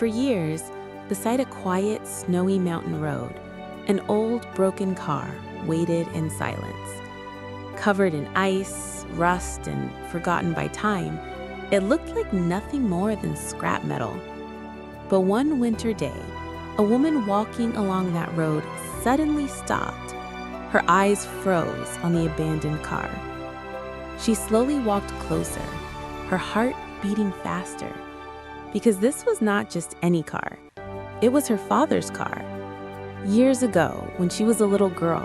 For years, beside a quiet, snowy mountain road, an old, broken car waited in silence. Covered in ice, rust, and forgotten by time, it looked like nothing more than scrap metal. But one winter day, a woman walking along that road suddenly stopped. Her eyes froze on the abandoned car. She slowly walked closer, her heart beating faster, because this was not just any car. It was her father's car. Years ago, when she was a little girl,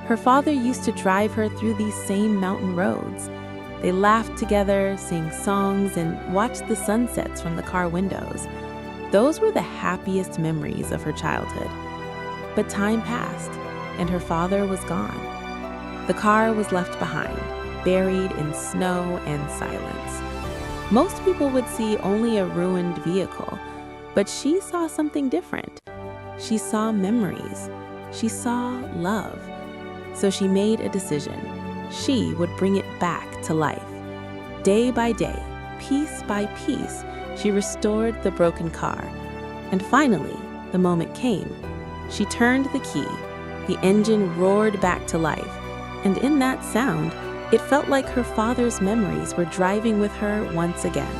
her father used to drive her through these same mountain roads. They laughed together, sang songs, and watched the sunsets from the car windows. Those were the happiest memories of her childhood. But time passed, and her father was gone. The car was left behind, buried in snow and silence. Most people would see only a ruined vehicle, but she saw something different. She saw memories. She saw love. So she made a decision. She would bring it back to life. Day by day, piece by piece, she restored the broken car. And finally, the moment came. She turned the key. The engine roared back to life. And in that sound, it felt like her father's memories were driving with her once again.